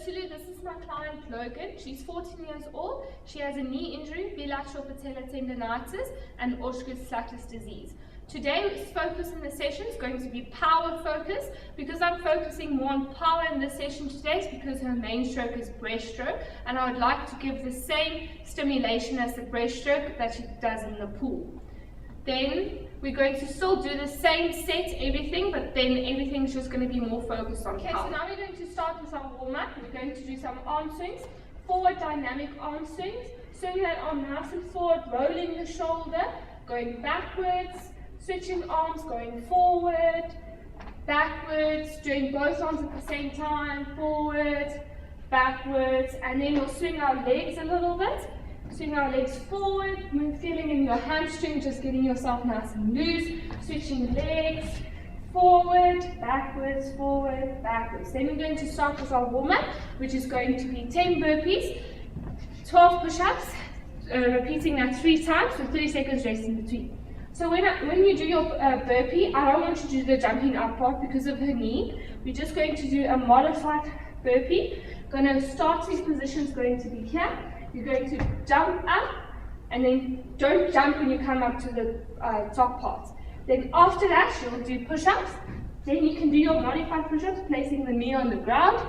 Tulu, this is my client Logan. She's 14 years old. She has a knee injury, bilateral patellar tendonitis, and Osgood-Schlatter disease. Today's focus in the session is going to be power focus. Because I'm focusing more on power in this session today, is because her main stroke is breaststroke, and I would like to give the same stimulation as the breaststroke that she does in the pool. Then we're going to still do the same set, everything, but then everything's just going to be more focused on power. So now we're going to start with our warm-up. We're going to do some arm swings, forward dynamic arm swings, swing that arm nice and forward, rolling the shoulder, going backwards, switching arms, going forward, backwards, doing both arms at the same time, forward, backwards, and then we'll swing our legs a little bit. Swing our legs forward, feeling in your hamstring, just getting yourself nice and loose, switching legs, forward, backwards, forward, backwards. Then we're going to start with our warm-up, which is going to be 10 burpees, 12 push-ups, repeating that 3 times with 30 seconds rest in between. So when you do your burpee, I don't want you to do the jumping up part because of her knee. We're just going to do a modified burpee. Starting position is going to be here. You're going to jump up, and then don't jump when you come up to the top part. Then after that, you'll do push-ups. Then you can do your modified push-ups, placing the knee on the ground,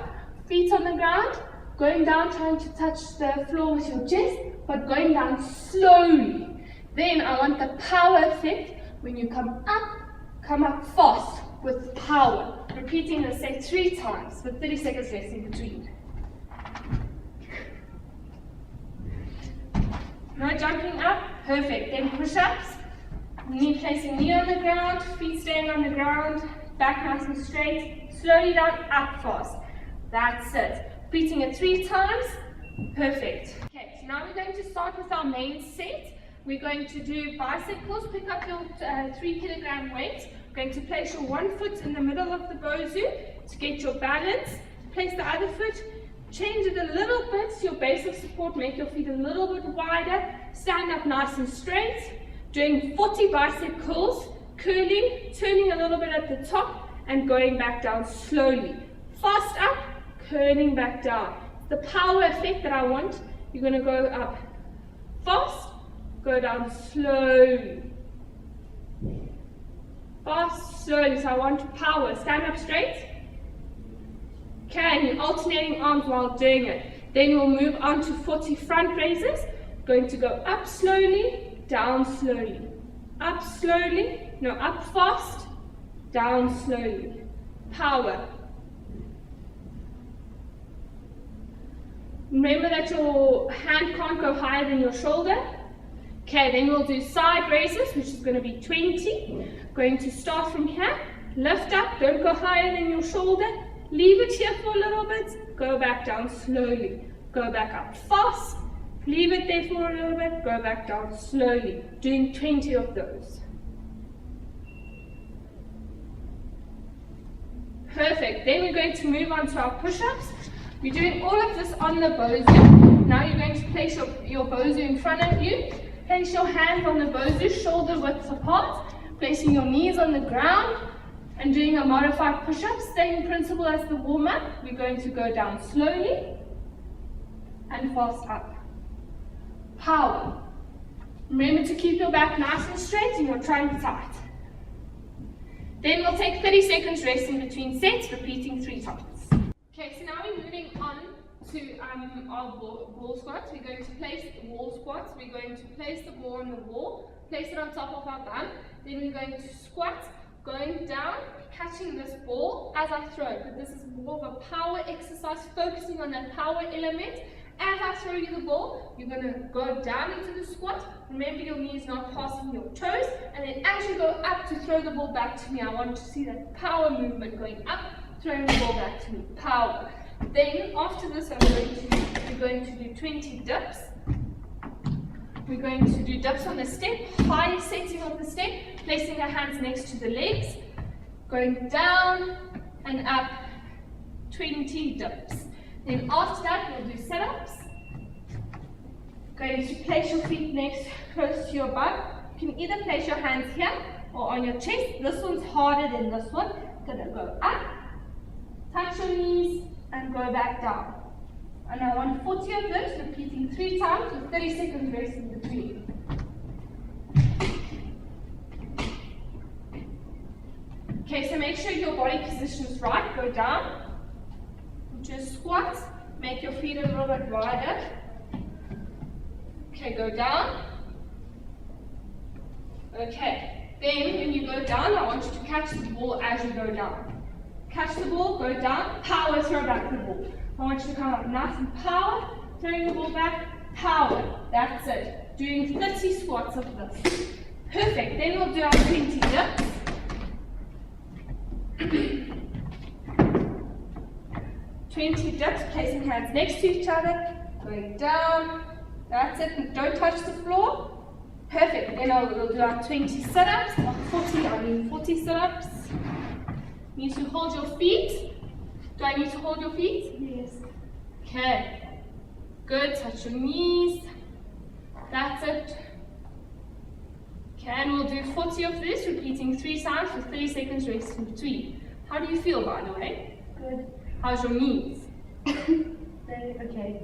feet on the ground, going down, trying to touch the floor with your chest, but going down slowly. Then I want the power effect. When you come up fast with power. Repeating the set 3 times with 30 seconds rest in between. No jumping up, perfect. Then push-ups, placing knee on the ground, feet staying on the ground, back nice and straight, slowly down, up fast. That's it. Repeating it 3 times, perfect. Okay, so now we're going to start with our main set. We're going to do bicycles, pick up your 3 kilogram weight. We're going to place your one foot in the middle of the bosu to get your balance. Place the other foot. Change it a little bit, your base of support, make your feet a little bit wider, stand up nice and straight, doing 40 bicep curls, curling, turning a little bit at the top, and going back down slowly. Fast up, curling back down. The power effect that I want, you're going to go up fast, go down slowly. Fast, slowly, so I want power. Stand up straight. Okay, and you're alternating arms while doing it. Then we'll move on to 40 front raises. Going to go up slowly, down slowly. Up slowly, no, up fast, down slowly. Power. Remember that your hand can't go higher than your shoulder. Okay, then we'll do side raises, which is going to be 20. Going to start from here. Lift up, don't go higher than your shoulder. Leave it here for a little bit, go back down slowly, go back up fast, leave it there for a little bit, go back down slowly, doing 20 of those. Perfect, then we're going to move on to our push-ups. We're doing all of this on the bosu. Now you're going to place your bosu in front of you, place your hands on the bosu, shoulder width apart, placing your knees on the ground, and doing a modified push-up, same principle as the warm-up. We're going to go down slowly and fast up. Power. Remember to keep your back nice and straight and your trunk tight. Then we'll take 30 seconds rest in between sets, repeating 3 times. Okay, so now we're moving on to our wall squats. We're going to place wall squats. We're going to place the ball on the wall, place it on top of our bum. Then we're going to squat, going down, catching this ball as I throw it. But this is more of a power exercise, focusing on that power element. As I throw you the ball, you're going to go down into the squat. Remember your knees not passing your toes. And then as you go up to throw the ball back to me, I want to see that power movement going up, throwing the ball back to me. Power. Then after this, we're going to do 20 dips. We're going to do dips on the step, high setting of the step, placing our hands next to the legs, going down and up, 20 dips. Then after that, we'll do sit-ups. Going to place your feet next, close to your bum. You can either place your hands here or on your chest. This one's harder than this one. Gonna go up, touch your knees, and go back down. And I want 40 of those, repeating 3 times with 30 seconds rest in between. Okay, so make sure your body position is right. Go down. Just squat. Make your feet a little bit wider. Okay, go down. Okay, then when you go down, I want you to catch the ball as you go down. Catch the ball, go down, power, throw back the ball. I want you to come up nice and power, throwing the ball back, power. That's it. Doing 30 squats of this. Perfect. Then we'll do our 20 dips. 20 dips, placing hands next to each other, going down. That's it. And don't touch the floor. Perfect. Then we'll do our 20 sit-ups, 40 sit-ups. Need to hold your feet. Do I need to hold your feet? Yes. Okay. Good. Touch your knees. That's it. Okay, and we'll do 40 of this, repeating 3 times with 30 seconds rest in between. How do you feel, by the way? Good. How's your knees? Okay.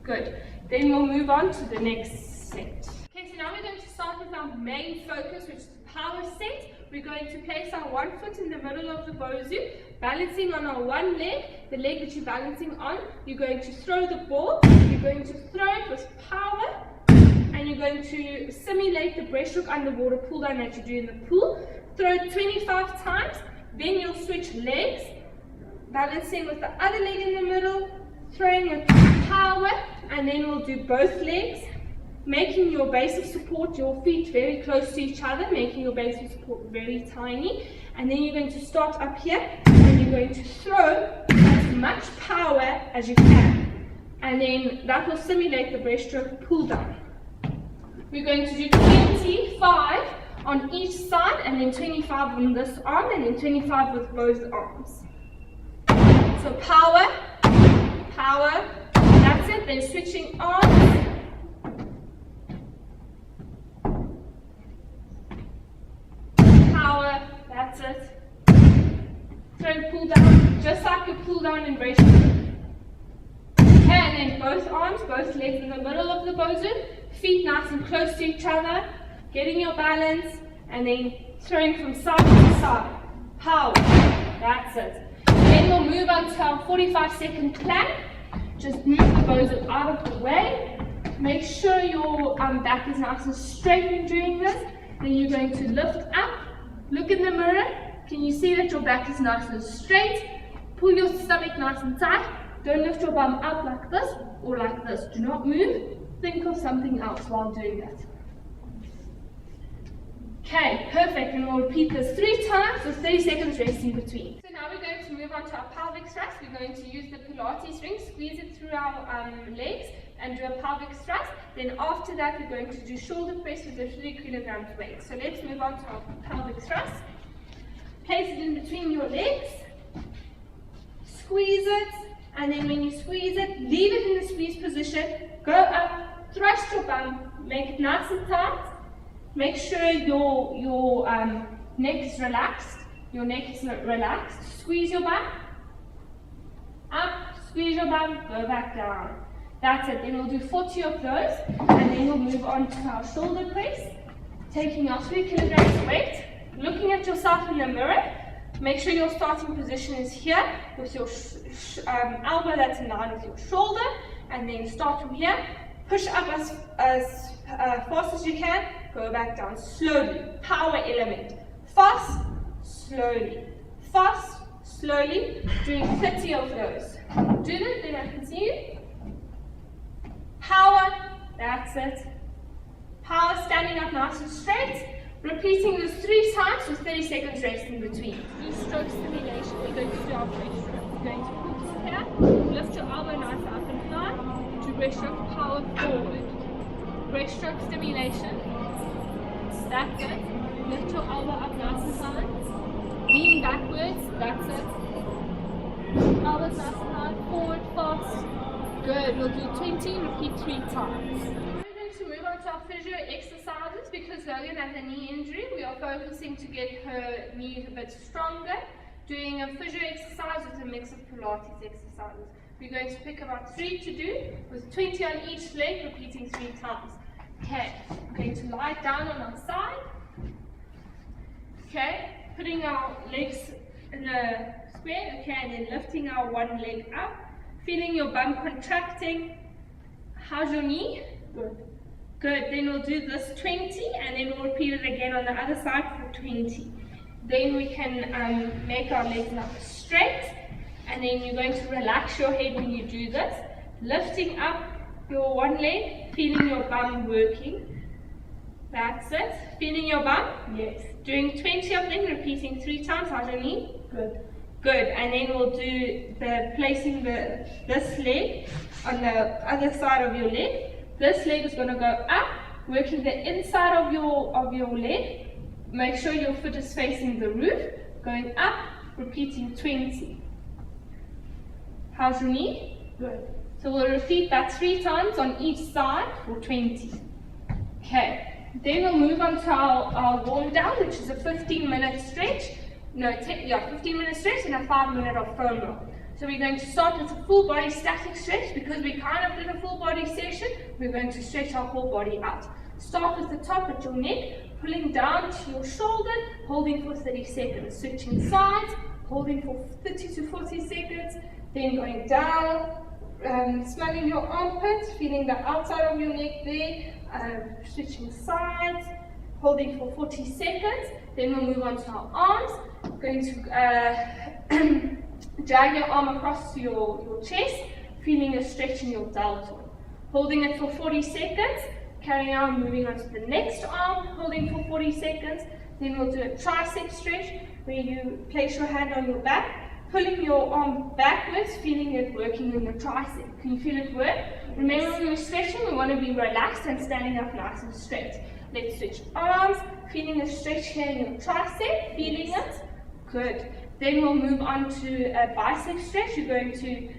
Good. Then we'll move on to the next set. Okay, so now we're going to start with our main focus, which is the power set. We're going to place our one foot in the middle of the bozu, balancing on our one leg, the leg that you're balancing on. You're going to throw the ball, you're going to throw it with power, and you're going to simulate the breaststroke underwater pull down that you do in the pool. Throw it 25 times, then you'll switch legs, balancing with the other leg in the middle, throwing with power, and then we'll do both legs, making your base of support, your feet very close to each other, making your base of support very tiny, and then you're going to start up here, and you're going to throw as much power as you can, and then that will simulate the breaststroke pull down. We're going to do 25 on each side, and then 25 on this arm, and then 25 with both arms. So power, power, that's it, then switching arms. Power, that's it. Throw pull down, just like you pull down in breaststroke. Okay, and then both arms, both legs in the middle of the bozu, feet nice and close to each other, getting your balance, and then throwing from side to side. Power, that's it. Then we'll move on to our 45-second plank. Just move the bozu out of the way. Make sure your back is nice and straight when doing this. Then you're going to lift up. Look in the mirror. Can you see that your back is nice and straight? Pull your stomach nice and tight. Don't lift your bum up like this or like this. Do not move. Think of something else while doing that. Okay, perfect. And we'll repeat this 3 times with 30 seconds rest in between. So now we're going to move on to our pelvic thrust. We're going to use the Pilates ring, squeeze it through our legs and do a pelvic thrust. Then after that, we're going to do shoulder press with a 3 kilograms weight. So let's move on to our pelvic thrust. Place it in between your legs. Squeeze it. And then when you squeeze it, leave it in the squeeze position. Go up, thrust your bum, make it nice and tight. Make sure your neck is relaxed. Your neck is relaxed. Squeeze your bum. Up, squeeze your bum, go back down. That's it. Then we'll do 40 of those. And then we'll move on to our shoulder press. Taking our 3 kilograms weight. Looking at yourself in the mirror. Make sure your starting position is here with your elbow that's in line with your shoulder. And then start from here. Push up as fast as you can. Go back down slowly. Power element. Fast, slowly. Fast, slowly. Doing 30 of those. Do that, then I can see you. Power, that's it. Power, standing up nice and straight. Repeating this 3 times with 30 seconds rest in between. Do stroke stimulation. We're going to do our breaststroke. We're going to put here. Lift your elbow nice up and high. Do breaststroke, power forward. Breaststroke stimulation. That's it. Lift your elbow up nice and high. Lean backwards. That's it. Elbows nice and high. Forward, fast. Good. We'll do 20. Repeat 3 times. We're going to move on to our physio exercises because Logan has a knee injury. We are focusing to get her knees a bit stronger. doing a physio exercise with a mix of Pilates exercises. We're going to pick about 3 to do with 20 on each leg, repeating 3 times. Okay, we're going to lie down on our side. Okay, putting our legs in a square, okay, and then lifting our one leg up, feeling your bum contracting. How's your knee? Good. Good, then we'll do this 20 and then we'll repeat it again on the other side for 20. Then we can make our legs nice straight, and then you're going to relax your head when you do this, lifting up your one leg, feeling your bum working. That's it. Feeling your bum? Yes. Doing 20 of them, repeating 3 times. How's your knee? Good. Good. And then we'll do placing this leg on the other side of your leg. This leg is going to go up, working the inside of your leg. Make sure your foot is facing the roof. Going up, repeating 20. How's your knee? Good. So we'll repeat that 3 times on each side for 20. Okay. Then we'll move on to our warm down, which is a 15-minute stretch. 15-minute stretch and a 5-minute of foam roll. So we're going to start with a full body static stretch. Because we kind of did a full body session, we're going to stretch our whole body out. Start with the top at your neck, pulling down to your shoulder, holding for 30 seconds. Switching sides, holding for 30 to 40 seconds. Then going down, smelling your armpits, feeling the outside of your neck there. Switching sides, holding for 40 seconds. Then we'll move on to our arms. Going to drag your arm across to your chest, feeling a stretch in your deltoid. Holding it for 40 seconds. Carrying on, moving on to the next arm, holding for 40 seconds. Then we'll do a tricep stretch where you place your hand on your back, pulling your arm backwards, feeling it working in the tricep. Can you feel it work? Remember when we're stretching, we want to be relaxed and standing up nice and straight. Let's switch arms, feeling a stretch here in your tricep, feeling it? Good. Then we'll move on to a bicep stretch. You're going to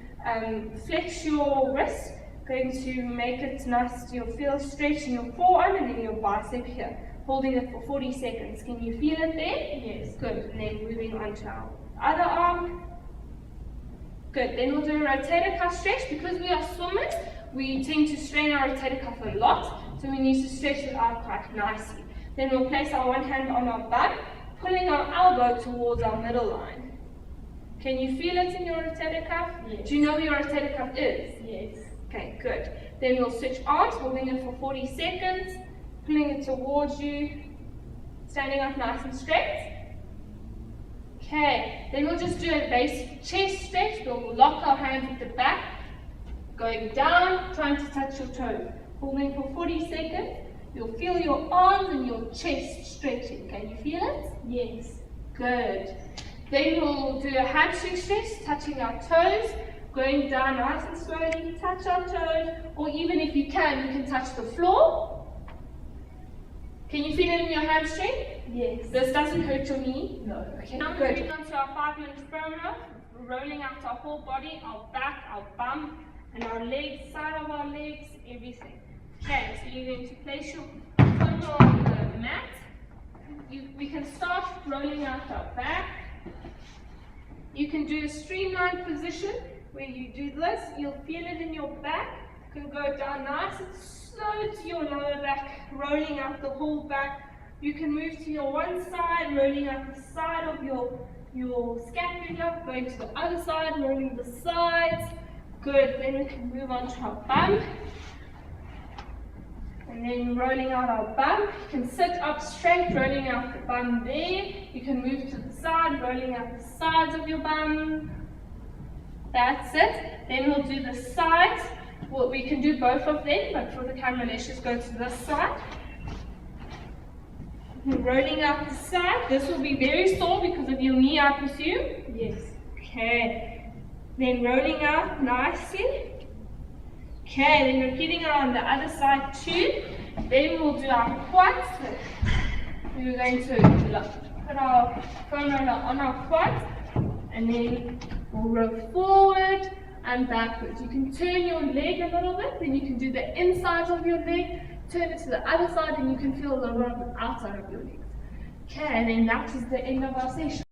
flex your wrist, going to make it nice. You'll feel a stretch in your forearm and then your bicep here. Holding it for 40 seconds. Can you feel it there? Yes. Good. And then moving on to our other arm. Good. Then we'll do a rotator cuff stretch. Because we are swimmers, we tend to strain our rotator cuff a lot, so we need to stretch it out quite nicely. Then we'll place our one hand on our bum, pulling our elbow towards our middle line. Can you feel it in your rotator cuff? Yes. Do you know where your rotator cuff is? Yes. Okay, good. Then we'll switch arms, holding it for 40 seconds, pulling it towards you, standing up nice and straight. Okay, then we'll just do a basic chest stretch. We'll lock our hands at the back, going down, trying to touch your toes. Holding for 40 seconds. You'll feel your arms and your chest stretching. Can you feel it? Yes. Good. Then we'll do a hamstring stretch, touching our toes, going down nice and slowly, touch our toes, or even if you can touch the floor. Can you feel it in your hamstring? Yes. This doesn't hurt your knee? No. Okay, now moving on to our 5-minute foam roll, rolling out our whole body, our back, our bum, and our legs, side of our legs, everything. Okay, so you're going to place your foam roll on the mat. We can start rolling out our back. You can do a streamlined position where you do this. You'll feel it in your back. You can go down nice and slow to your lower back, rolling out the whole back. You can move to your one side, rolling out the side of your scapula, going to the other side, rolling the sides. Good. Then we can move on to our bum. And then rolling out our bum. You can sit up straight, rolling out the bum there. You can move to the side, rolling out the sides of your bum. That's it. Then we'll do the sides. Well, we can do both of them, but for the camera, let's just go to this side. Rolling out the side. This will be very sore because of your knee, I presume. Yes. Okay. Then rolling out nicely. Okay, then repeating it on the other side too. Then we'll do our quads. We're going to put our foam roller on our quads, and then we'll roll forward and backwards. You can turn your leg a little bit, then you can do the insides of your leg, turn it to the other side, and you can feel a little bit of the outside of your legs. Okay, and then that is the end of our session.